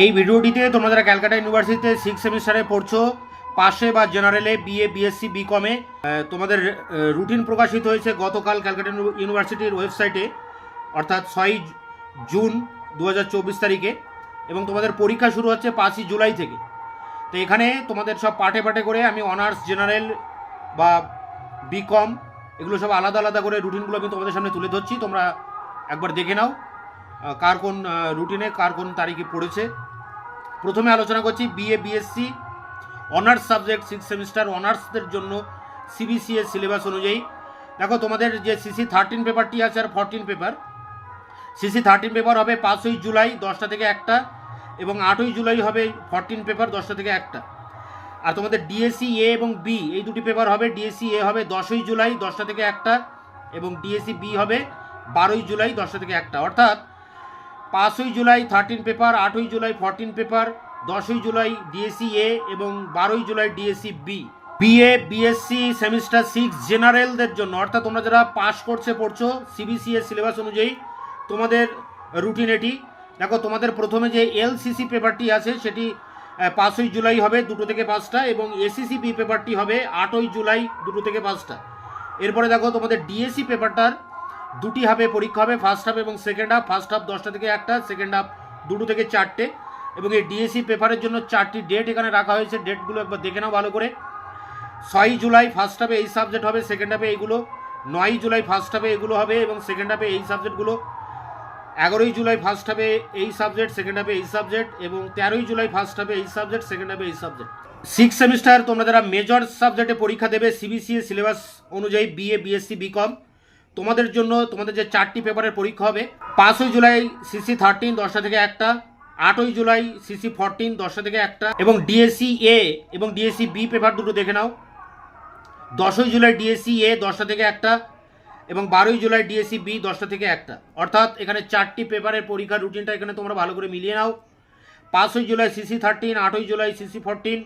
এই ভিডিওটিতে তোমরা যারা ক্যালকাটা ইউনিভার্সিটিতে 6 সেমিস্টারে পড়ছো, পাশে বা জেনারেলে, বিএ, বিএসসি, বিকমে, তোমাদের রুটিন প্রকাশিত হয়েছে গতকাল ক্যালকাটা ইউনিভার্সিটির ওয়েবসাইটে, অর্থাৎ 6 জুন 2024 তারিখে, এবং তোমাদের পরীক্ষা শুরু হচ্ছে 5 জুলাই থেকে। তো এখানে তোমাদের সব পার্টে পার্টে করে আমি অনার্স, জেনারেল বা বিকম এগুলো সব আলাদা আলাদা করে রুটিনগুলো আমি তোমাদের সামনে তুলে ধরছি। তোমরা একবার দেখে নাও কার কোন রুটিনে কার কোন তারিখে পড়েছে। প্রথমে আলোচনা করছি BA, BSc honours subject 6 semester অনার্সদের জন্য সিবিসিএস সিলেবাস অনুযায়ী। দেখো, তোমাদের যে সিসি 13 পেপারটি আছে আর 14 পেপার, সিসি 13 পেপার হবে 5ই জুলাই 10টা থেকে 1টা, এবং 8ই জুলাই হবে 14 পেপার 10টা থেকে 1টা। আর তোমাদের ডিএসসি এ এবং বি এই দুটি পেপার হবে। ডিএসসি এ হবে 10ই জুলাই 10টা থেকে 1টা, এবং ডিএসসি বি হবে 12ই জুলাই 10টা থেকে 1টা। অর্থাৎ 5ই জুলাই 13 পেপার, 8ই জুলাই 14 পেপার, 10ই জুলাই ডিএসসি এ এবং 12ই জুলাই DSC B. BA, BSc semester 6 জেনারেলদের জন্য, অর্থাৎ তোমরা যারা পাস পড়ছো সিবিসিএস সিলেবাস অনুযায়ী তোমাদের রুটিন এটি। দেখো, তোমাদের প্রথমে যে এলসিসি পেপারটি আছে সেটি 5ই জুলাই হবে 2টো থেকে 5টা, এবং এসিসি বি পেপারটি হবে 8ই জুলাই 2টো থেকে 5টা। এরপরে দেখো, তোমাদের ডিএসসি পেপারটার দুটি হাফে পরীক্ষা হবে, ফার্স্ট হাফ এবং সেকেন্ড হাফ। ফার্স্ট হাফ 10টা থেকে 1টা, সেকেন্ড হাফ 2টো থেকে 4টে। এবং এই ডিএসসি পেপারের জন্য 4টি ডেট এখানে রাখা হয়েছে, ডেটগুলো একবার দেখে নাও ভালো করে। 6ই জুলাই ফার্স্ট হাফে এই সাবজেক্ট হবে, সেকেন্ড হাফে এইগুলো। 9ই জুলাই ফার্স্ট হাফে এগুলো হবে এবং সেকেন্ড হাফে এই সাবজেক্টগুলো। 11ই জুলাই ফার্স্ট হাফে এই সাবজেক্ট, সেকেন্ড হাফে এই সাবজেক্ট, এবং 13ই জুলাই ফার্স্ট হাফে এই সাবজেক্ট, সেকেন্ড হাফে এই সাবজেক্ট। 6 সেমিস্টার তোমরা যারা মেজর সাবজেক্টে পরীক্ষা দেবে সিবিসিএস সিলেবাস অনুযায়ী বিএ, বিএসসি, বিকম, তোমাদের জন্য তোমাদের যে 4টি পেপারের পরীক্ষা হবে। 5ই জুলাই সিসি 13 10টা থেকে 1টা, 8ই জুলাই সিসি 14 10টা থেকে 1টা, এবং ডিএসসি এ এবং ডিএসসি বি পেপার দুটো দেখে নাও। 10ই জুলাই ডিএসসি এ 10টা থেকে 1টা, এবং 12ই জুলাই ডিএসসি বি 10টা থেকে 1টা। অর্থাৎ এখানে 4টি পেপারের পরীক্ষার রুটিনটা এখানে তোমরা ভালো করে মিলিয়ে নাও। 5ই জুলাই সিসি 13, 8ই জুলাই সিসি 14,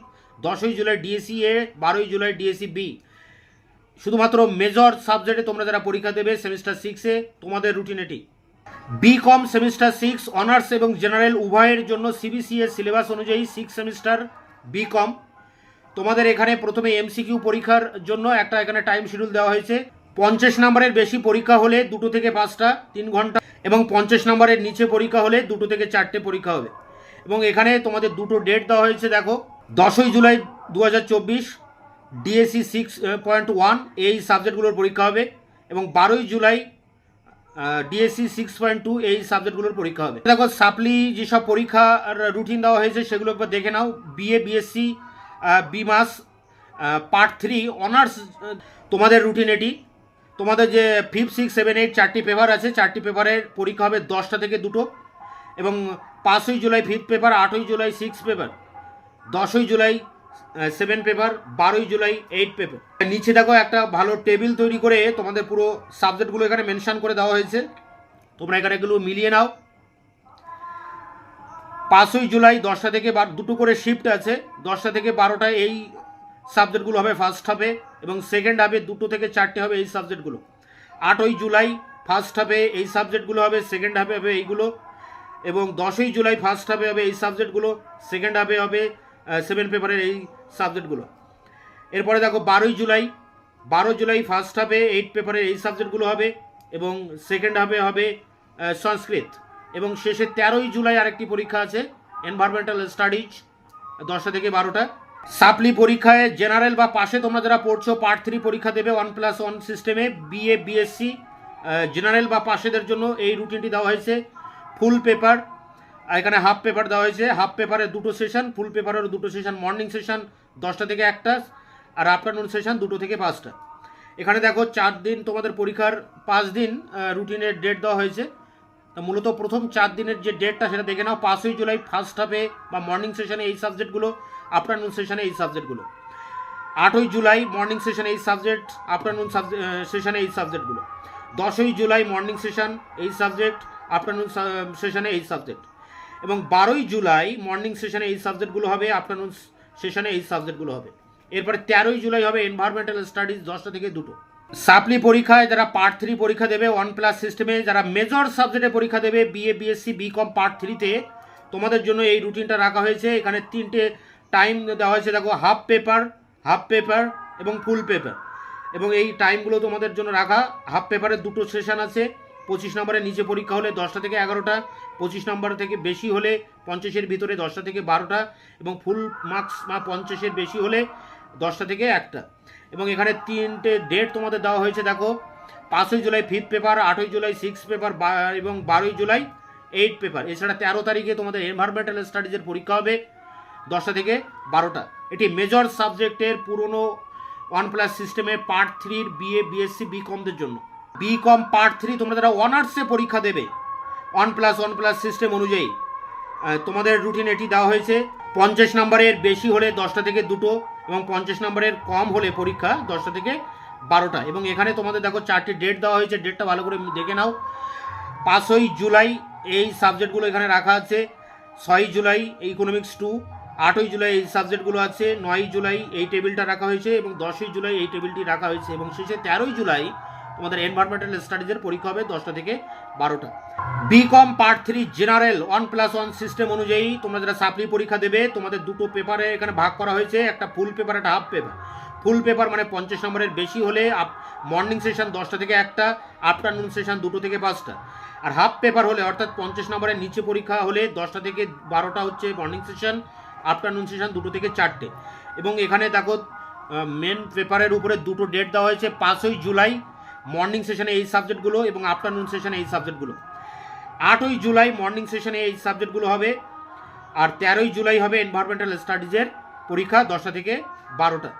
10ই জুলাই ডিএসসি এ, 12ই জুলাই ডিএসসি বি। শুধুমাত্র মেজর সাবজেক্টে তোমরা যারা পরীক্ষা দেবে সেমিস্টার 6-এ তোমাদের রুটিন এটি। বিকম সেমিস্টার 6 অনার্স এবং জেনারেল উভয়ের জন্য সিবিসিএস সিলেবাস অনুযায়ী 6 সেমিস্টার বিকম, তোমাদের এখানে প্রথমে এমসিকিউ পরীক্ষার জন্য একটা এখানে টাইম শিডিউল দেওয়া হয়েছে। 50 নম্বরের বেশি পরীক্ষা হলে 2টো থেকে 5টা 3 ঘন্টা, এবং 50 নম্বরের নিচে পরীক্ষা হলে 2টো থেকে 4টে পরীক্ষা হবে। এবং এখানে তোমাদের দুটো ডেট দেওয়া হয়েছে। দেখো, 10ই জুলাই 2024 ডিএসসি 6.1 এই সাবজেক্টগুলোর পরীক্ষা হবে, এবং 12ই জুলাই ডিএসসি 6.2 এই সাবজেক্টগুলোর পরীক্ষা হবে। দেখো, সাপ্লি যেসব পরীক্ষার রুটিন দেওয়া হয়েছে সেগুলো একবার দেখে নাও। বিএ, বিএসসি, বিমাস পার্ট 3 অনার্স তোমাদের রুটিন এটি। তোমাদের যে 5, 6, 7, 8 4টি পেপার আছে, 4টি পেপারের পরীক্ষা হবে 10টা থেকে 2টো, এবং 5ই জুলাই 5 পেপার, 8ই জুলাই 6 পেপার, 10ই জুলাই 7 পেপার, 12ই জুলাই 8 পেপার। নিচে দেখো একটা ভালো টেবিল তৈরি করে তোমাদের পুরো সাবজেক্টগুলো এখানে মেনশন করে দেওয়া হয়েছে, তোমরা এখানে এগুলো মিলিয়ে নাও। 5ই জুলাই 10টা থেকে 2টো করে শিফট আছে, 10টা থেকে 12টা এই সাবজেক্টগুলো হবে ফার্স্ট হাফে, এবং সেকেন্ড হাফে 2টো থেকে 4টে হবে এই সাবজেক্টগুলো। 8ই জুলাই ফার্স্ট হাফে এই সাবজেক্টগুলো হবে, সেকেন্ড হাফে হবে এইগুলো, এবং 10ই জুলাই ফার্স্ট হাফে হবে এই সাবজেক্টগুলো, সেকেন্ড হাফে হবে 7 পেপারের এই সাবজেক্টগুলো। এরপরে দেখো, 12 জুলাই ফার্স্ট হাফে 8 পেপারের এই সাবজেক্টগুলো হবে, এবং সেকেন্ড হাফে হবে সংস্কৃত, এবং শেষে 13ই জুলাই আরেকটি পরীক্ষা আছে, এনভায়রনমেন্টাল স্টাডিজ, 10টা থেকে 12টা। সাপ্লি পরীক্ষায় জেনারেল বা পাশে তোমরা যারা পড়ছো পার্ট 3 পরীক্ষা দেবে 1+1 সিস্টেমে। বিএ, বিএসসি জেনারেল বা পাশেদের জন্য এই রুটিনটি দেওয়া হয়েছে। ফুল পেপার, এখানে হাফ পেপার দেওয়া হয়েছে। হাফ পেপারের 2টো সেশন, ফুল পেপারের 2টো সেশন। মর্নিং সেশন 10টা থেকে 1টা, আর আফটারনুন সেশন 2টো থেকে 5টা। এখানে দেখো 4 দিন তোমাদের পরীক্ষার, 5 দিন রুটিনের ডেট দেওয়া হয়েছে। তো মূলত প্রথম 4 দিনের যে ডেটটা সেটা দেখে নাও। 5ই জুলাই ফার্স্ট হাফে বা মর্নিং সেশনে এই সাবজেক্টগুলো, আফটারনুন সেশনে এই সাবজেক্টগুলো। 8ই জুলাই মর্নিং সেশনে এই সাবজেক্ট, আফটারনুন সেশনে এই সাবজেক্টগুলো। 10ই জুলাই মর্নিং সেশন এই সাবজেক্ট, আফটারনুন সেশনে এই সাবজেক্ট, এবং 12ই জুলাই মর্নিং সেশনে এই সাবজেক্টগুলো হবে, আফটারনুন সেশনে এই সাবজেক্টগুলো হবে। এরপরে 13ই জুলাই হবে এনভায়রনমেন্টাল স্টাডিজ 10টা থেকে 2টো। সাপ্লি পরীক্ষায় যারা পার্ট 3 পরীক্ষা দেবে 1+ সিস্টেমে, যারা মেজর সাবজেক্টে পরীক্ষা দেবে বিএ, বিএসসি, বিকম পার্ট 3-তে তোমাদের জন্য এই রুটিনটা রাখা হয়েছে। এখানে 3টে টাইম দেওয়া হয়েছে, দেখো হাফ পেপার এবং ফুল পেপার। এবং এই টাইমগুলো তোমাদের জন্য রাখা। হাফ পেপারের 2টো সেশন আছে, 25 নম্বরের নিচে পরীক্ষা হলে 10টা থেকে 11টা, 25 নম্বর থেকে বেশি হলে 50-এর ভিতরে 10টা থেকে 12টা, এবং ফুল মার্কস বা 50-এর বেশি হলে 10টা থেকে 1টা। এবং এখানে 3টে ডেট তোমাদের দেওয়া হয়েছে, দেখো 5ই জুলাই 5th পেপার, 8ই জুলাই 6th পেপার এবং 12ই জুলাই 8th পেপার। এছাড়া 13 তারিখে তোমাদের এনভায়রনমেন্টাল স্টাডিজের পরীক্ষা হবে 10টা থেকে 12টা। এটি মেজর সাবজেক্টের পুরনো 1+ সিস্টেমে পার্ট 3-র বিএ বিএসসি বিকমদের জন্য। বিকম পার্ট 3 তোমরা যারা অনার্সে পরীক্ষা দেবে 1+1+ সিস্টেম অনুযায়ী তোমাদের রুটিন এটি দেওয়া হয়েছে। 50 নম্বরের বেশি হলে 10টা থেকে 2টো, এবং 50 নম্বরের কম হলে পরীক্ষা 10টা থেকে 12টা। এবং এখানে তোমাদের দেখো 4টি ডেট দেওয়া হয়েছে, ডেটটা ভালো করে দেখে নাও। 5ই জুলাই এই সাবজেক্টগুলো এখানে রাখা আছে, 6ই জুলাই ইকোনমিক্স 2, 8ই জুলাই এই সাবজেক্টগুলো আছে, 9ই জুলাই এই টেবিলটা রাখা হয়েছে, এবং 10ই জুলাই এই টেবিলটি রাখা হয়েছে, এবং শেষে 13ই জুলাই তোমাদের এনভায়রনমেন্টাল স্টাডিজের পরীক্ষা হবে 10টা থেকে 12টা। বিকম পার্ট 3 জেনারেল 1+1 সিস্টেম অনুযায়ী তোমরা যারা সাপ্লি পরীক্ষা দেবে, তোমাদের 2টো পেপারে এখানে ভাগ করা হয়েছে, একটা ফুল পেপার, একটা হাফ পেপার। ফুল পেপার মানে 50 নম্বরের বেশি হলে মর্নিং সেশন 10টা থেকে 1টা, আফটারনুন সেশন 2টো থেকে 5টা। আর হাফ পেপার হলে অর্থাৎ 50 নম্বরের নিচে পরীক্ষা হলে 10টা থেকে 12টা হচ্ছে মর্নিং সেশন, আফটারনুন সেশন 2টো থেকে 4টে। এবং এখানে দেখো মেন পেপারের উপরে 2টো ডেট দেওয়া হয়েছে, 5ই জুলাই মর্নিং সেশনে এই সাবজেক্টগুলো, এবং আফটারনুন সেশনে এই সাবজেক্টগুলো। 8ই জুলাই মর্নিং সেশনে এই সাবজেক্টগুলো হবে, আর 13ই জুলাই হবে এনভায়রনমেন্টাল স্টাডিজের পরীক্ষা 10টা থেকে 12টা।